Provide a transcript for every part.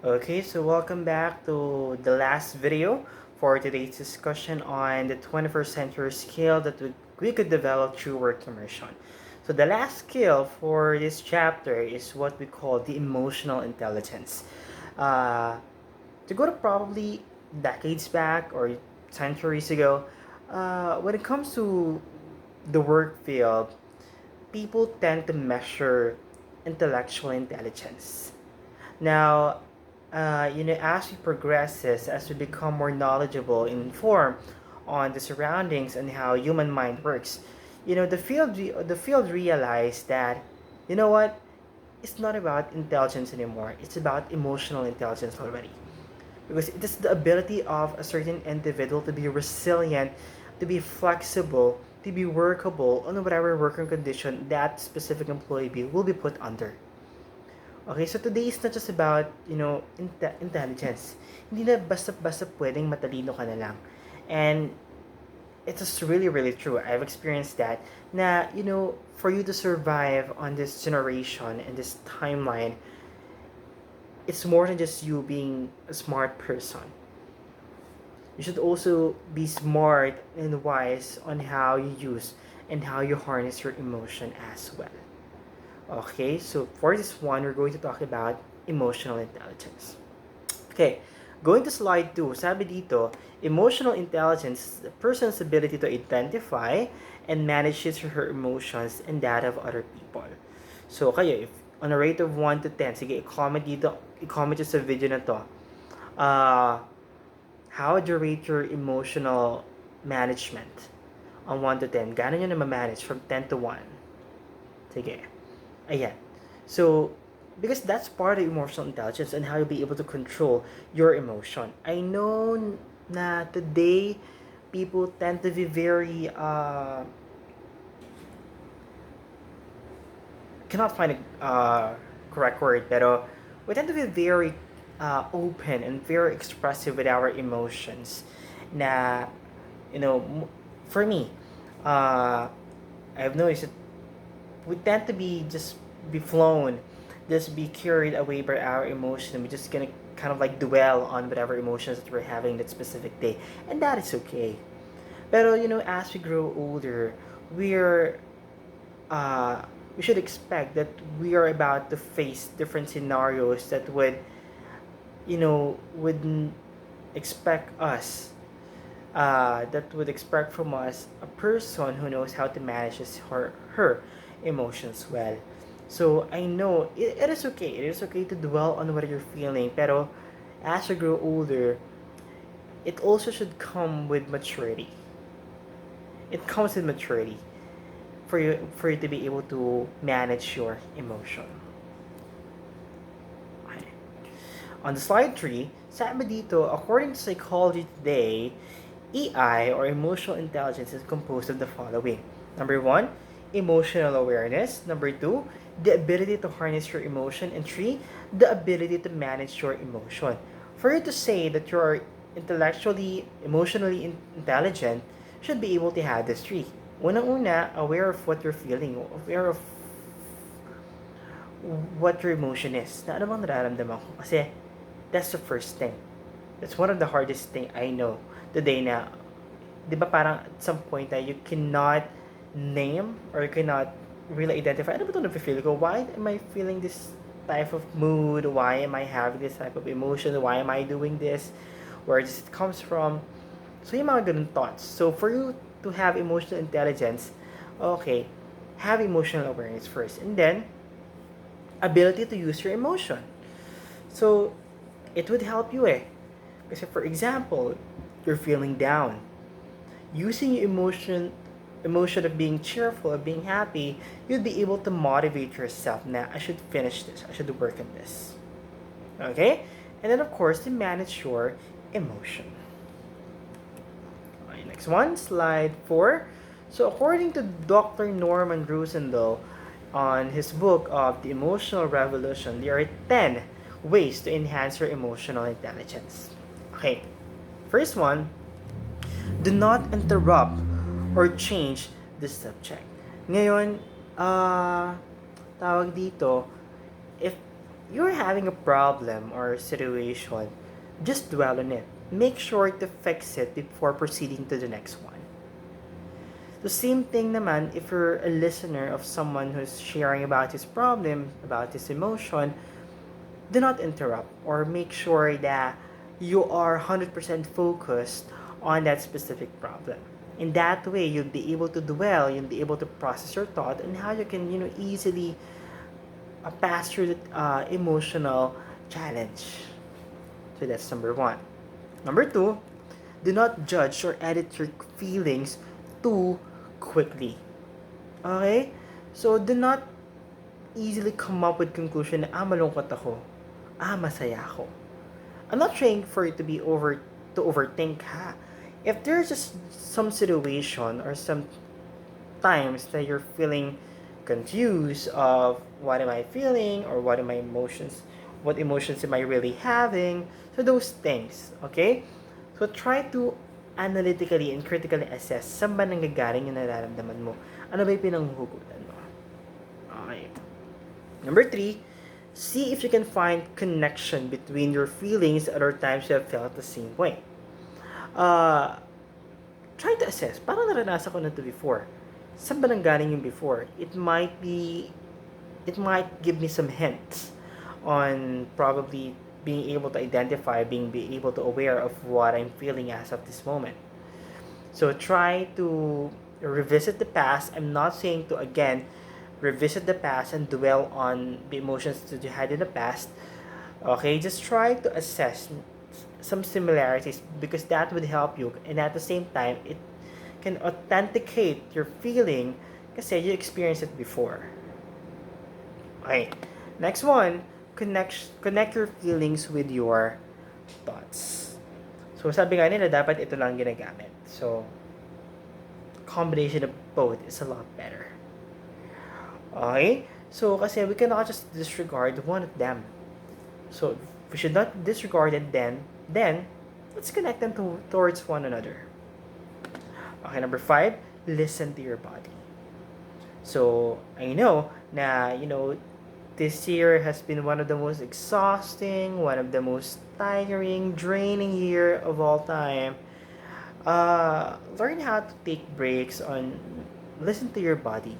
Okay, so welcome back to the last video for today's discussion on the 21st century skill that we could develop through work immersion. So the last skill for this chapter is what we call the emotional intelligence. Uh, to go to probably decades back or centuries ago, when it comes to the work field, people tend to measure intellectual intelligence. Now, as we progresses, as we become more knowledgeable and informed on the surroundings and how human mind works, the field realized that, you know what, it's not about intelligence anymore. It's about emotional intelligence already, because it is the ability of a certain individual to be resilient, to be flexible, to be workable on whatever working condition that specific employee will be put under. Okay, so today is not just about, intelligence. Hindi na basta-basta pwedeng matalino ka na lang. And it is really, really true. I've experienced that. Na, for you to survive on this generation and this timeline, it's more than just you being a smart person. You should also be smart and wise on how you use and how you harness your emotion as well. Okay, so for this one, we're going to talk about emotional intelligence. Okay, going to slide 2, sabi dito, emotional intelligence is the person's ability to identify and manage his or her emotions and that of other people. So kayo, if on a rate of 1 to 10, sige, i-comment dito, i-comment sa video na to. How would you rate your emotional management on 1 to 10? Gano'n nyo na ma-manage from 10 to 1? Sige. Ayan. So, because that's part of emotional intelligence and how you'll be able to control your emotion. I know na today, people tend to be very, cannot find a correct word, pero we tend to be very open and very expressive with our emotions. Na, for me, I've noticed that we tend to be flown, just be carried away by our emotion. We're just gonna kind of like dwell on whatever emotions that we're having that specific day, and that is okay. Pero as we grow older, we're we should expect that we are about to face different scenarios that would expect us that would expect from us a person who knows how to manage her emotions well. So I know it is okay. It is okay to dwell on what you're feeling. Pero as you grow older, it also should come with maturity. It comes with maturity for you to be able to manage your emotion. Okay. On the slide 3, sabi dito, according to psychology today, EI or emotional intelligence is composed of the following. Number 1, emotional awareness. Number 2, the ability to harness your emotion. And 3, the ability to manage your emotion. For you to say that you're intellectually, emotionally intelligent, should be able to have this 3. Unang-una, aware of what you're feeling, aware of what your emotion is. Na ano bang nararamdaman ko? Kasi that's the first thing. That's one of the hardest thing I know today na, di ba parang at some point that you cannot name or you cannot really identify, ano ba ito na-feel ko? Why am I feeling this type of mood? Why am I having this type of emotion? Why am I doing this? Where does it comes from? So yung mga ganun thoughts. So for you to have emotional intelligence, okay, have emotional awareness first. And then, ability to use your emotion. So, it would help you eh. Kasi for example, you're feeling down. Using your emotion of being cheerful, of being happy, you'll be able to motivate yourself na I should finish this, I should work on this. Okay? And then of course, to manage your emotion. Okay, next one, slide 4. So according to Dr. Norman Rosendal, on his book of The Emotional Revolution, there are 10 ways to enhance your emotional intelligence. Okay, first one, do not interrupt or change the subject. Ngayon, tawag dito, if you're having a problem or situation, just dwell on it. Make sure to fix it before proceeding to the next one. The same thing naman if you're a listener of someone who's sharing about his problem, about his emotion, do not interrupt or make sure that you are 100% focused on that specific problem. In that way, you'll be able to dwell, you'll be able to process your thought and how you can, easily pass through the emotional challenge. So that's number one. Number two, do not judge or edit your feelings too quickly. Okay? So do not easily come up with conclusion na malungkot ako. Masaya ako. I'm not trying for you to be to overthink ha. If there's just some situation or some times that you're feeling confused of what am I feeling or what emotions am I really having, so those things, okay? So try to analytically and critically assess saan ba nanggagaling yung nararamdaman mo. Ano ba yung pinanghuhugutan mo? Okay. Number three, see if you can find connection between your feelings at other times you have felt the same way. Uh, Try to assess. Parang naranasan ko na to before. Saan ba nanggaling yung before? It might give me some hints on probably being able to identify, be able to aware of what I'm feeling as of this moment. So try to revisit the past. I'm not saying to again revisit the past and dwell on the emotions that you had in the past. Okay, just try to assess some similarities because that would help you, and at the same time it can authenticate your feeling kasi you experienced it before. Okay, next one, connect your feelings with your thoughts. So sabi nga nila dapat ito lang ginagamit. So combination of both is a lot better. Okay? So kasi we cannot just disregard one of them. So we should not disregard it then let's connect them towards one another. Okay, number 5, listen to your body. So I know na this year has been one of the most exhausting, one of the most tiring, draining year of all time. Learn how to take breaks on listen to your body.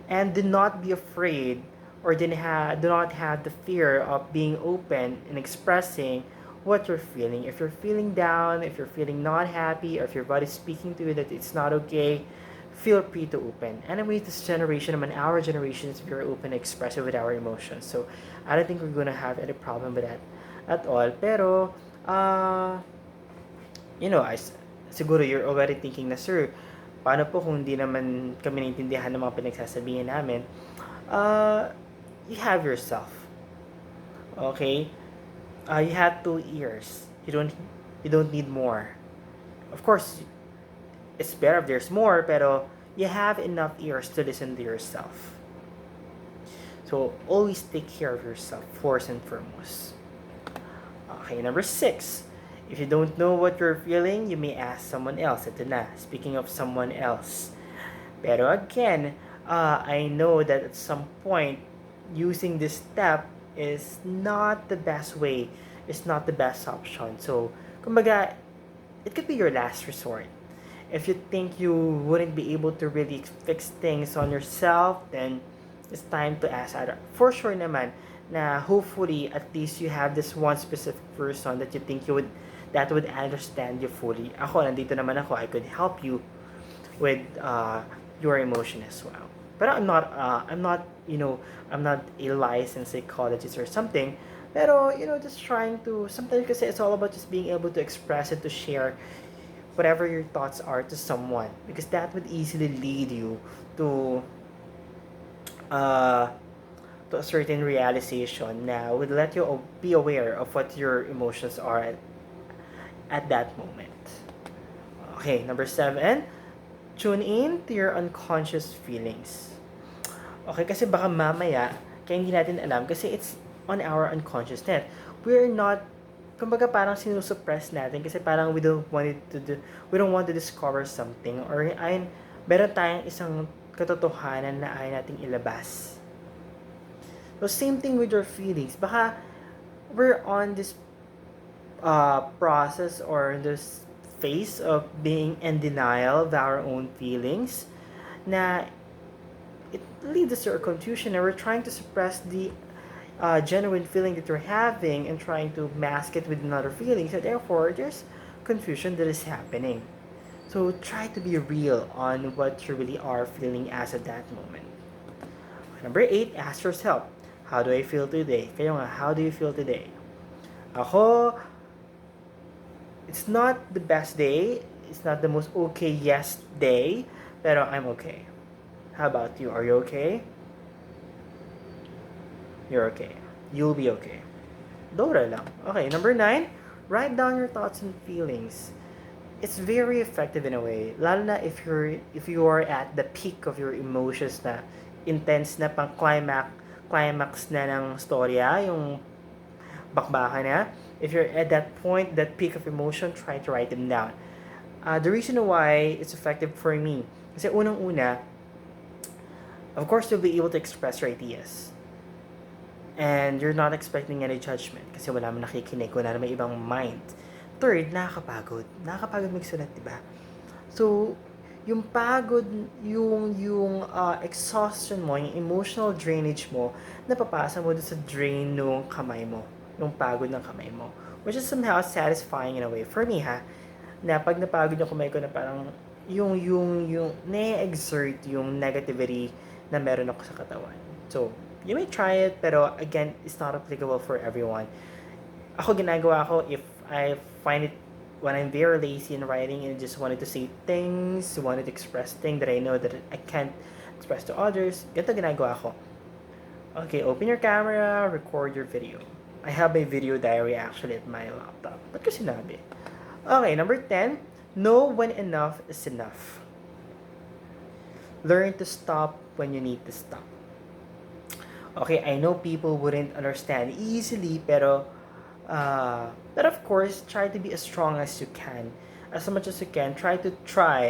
And do not be afraid or do not have the fear of being open and expressing what you're feeling. If you're feeling down, if you're feeling not happy, or if your body's speaking to you that it's not okay, feel free to open. Anyway, this generation, our generation is very open and expressive with our emotions. So I don't think we're gonna have any problem with that at all. Pero, siguro you're already thinking na, sir, paano po kung hindi naman kami naintindihan ng mga pinagsasabihin namin? You have yourself. Okay? You have 2 ears. You don't need more. Of course, it's better if there's more, pero you have enough ears to listen to yourself. So always take care of yourself, first and foremost. Okay, number 6. If you don't know what you're feeling, you may ask someone else. Ito na, speaking of someone else. Pero again, I know that at some point, using this step is not the best way. It's not the best option. So, kumbaga, it could be your last resort. If you think you wouldn't be able to really fix things on yourself, then it's time to ask other. For sure naman, na hopefully at least you have this one specific person that you think that would understand you fully. Ako, nandito naman ako. I could help you with your emotion as well. But I'm not a licensed psychologist or something. Pero, just trying to, sometimes kasi it's all about just being able to express it, to share whatever your thoughts are to someone. Because that would easily lead you to a certain realization na would let you be aware of what your emotions are at that moment. Okay, number 7, tune in to your unconscious feelings. Okay, kasi baka mamaya, kaya hindi natin alam, kasi it's on our unconscious net. We're not, kumbaga parang sinusuppress natin, kasi parang we don't want to discover something, or meron tayong isang katotohanan na ayaw nating ilabas. So same thing with your feelings. Baka we're on this process or this phase of being in denial of our own feelings na it leads us to a confusion and we're trying to suppress the genuine feeling that you're having and trying to mask it with another feeling. So therefore, there's confusion that is happening. So try to be real on what you really are feeling as at that moment. Number 8, ask yourself, how do I feel today? Kayo nga, how do you feel today? Ako, it's not the best day. It's not the most okay yes day. Pero I'm okay. How about you? Are you okay? You're okay. You'll be okay. Dora lang. Okay, number 9, write down your thoughts and feelings. It's very effective in a way. Lalo na if you are at the peak of your emotions na intense na pang climax na ng storya, yung bakbakan na. If you're at that point, that peak of emotion, try to write them down. The reason why it's effective for me, kasi unang-una, of course, you'll be able to express your ideas. And you're not expecting any judgment kasi wala man nakikinig, wala naman ibang mind. Third, nakakapagod. Nakakapagod magsulat, di ba? So, yung pagod, yung exhaustion mo, yung emotional drainage mo, napapasa mo doon sa drain ng kamay mo. Yung pagod ng kamay mo. Which is somehow satisfying in a way. For me, na pag napagod yung kamay ko na parang yung na-exert yung negativity na meron ako sa katawan. So, you may try it, pero again, it's not applicable for everyone. Ako ginagawa ko if I find it when I'm very lazy in writing and just wanted to say things, wanted to express things that I know that I can't express to others, ganito ginagawa ko. Okay, open your camera, record your video. I have my video diary actually at my laptop. Ba't ko sinabi? Okay, number 10, know when enough is enough. Learn to stop when you need to stop. Okay, I know people wouldn't understand easily, but of course, try to be as strong as you can. As much as you can, try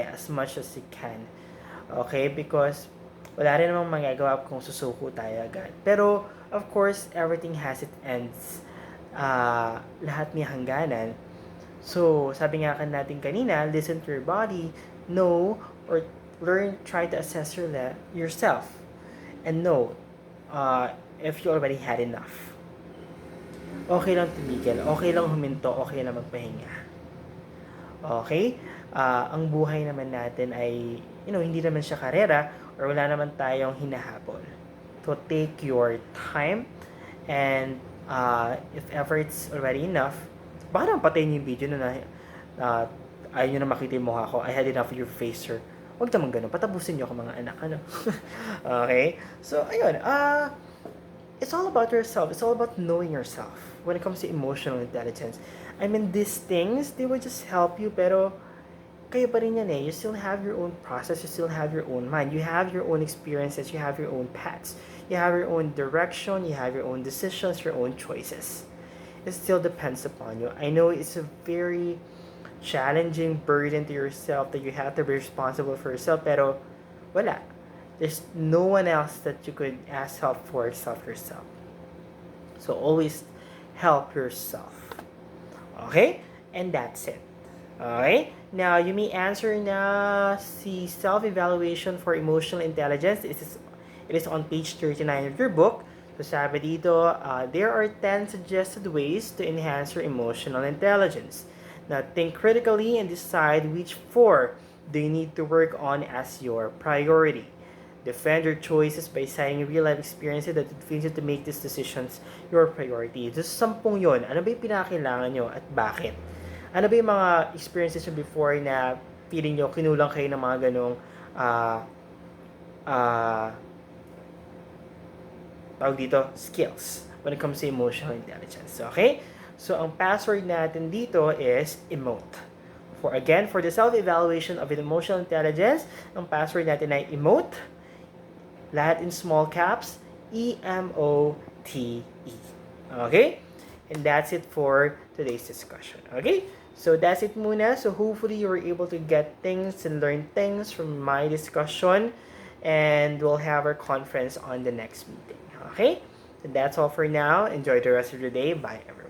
as much as you can. Okay, because wala rin namang magagawa kung susuko tayo agad. Pero, of course, everything has its ends. Lahat may hangganan. So, sabi nga natin kanina, listen to your body, know, or learn, try to assess yourself. And know, if you already had enough. Okay lang tumigil, okay lang huminto, okay lang magpahinga. Okay? Ang buhay naman natin ay, hindi naman siya karera or wala naman tayong hinahabol. So, take your time and if ever it's already enough, baka naman patayin yung video na ayaw nyo na makita yung mukha ko. I had enough of your face, sir. Huwag naman ganun. Patapusin nyo ako mga anak. Okay? So, ayun. It's all about yourself. It's all about knowing yourself when it comes to emotional intelligence. I mean, these things, they will just help you, pero kayo pa rin yan eh. You still have your own process. You still have your own mind. You have your own experiences. You have your own paths. You have your own direction. You have your own decisions, your own choices. It still depends upon you. I know it's a very challenging burden to yourself that you have to be responsible for yourself, pero wala. There's no one else that you could ask help for except yourself. So always help yourself. Okay? And that's it. Okay? Now, you may answer na si self-evaluation for emotional intelligence. It is on page 39 of your book. So sabi dito, there are 10 suggested ways to enhance your emotional intelligence. Now, think critically and decide which 4 do you need to work on as your priority. Defend your choices by citing real-life experiences that influence you to make these decisions your priority. Just 10 yon. Ano ba yung pinakailangan nyo at bakit? Ano ba yung mga experiences nyo before na feeling nyo kinulang kayo ng mga ganong tawag dito, skills when it comes to emotional intelligence. Okay? So, ang password natin dito is emote. For the self-evaluation of emotional intelligence, ang password natin ay emote. Lahat in small caps, E-M-O-T-E. Okay? And that's it for today's discussion. Okay? So, that's it muna. So, hopefully, you were able to get things and learn things from my discussion. And we'll have our conference on the next meeting. Okay? So that's all for now. Enjoy the rest of your day. Bye, everyone.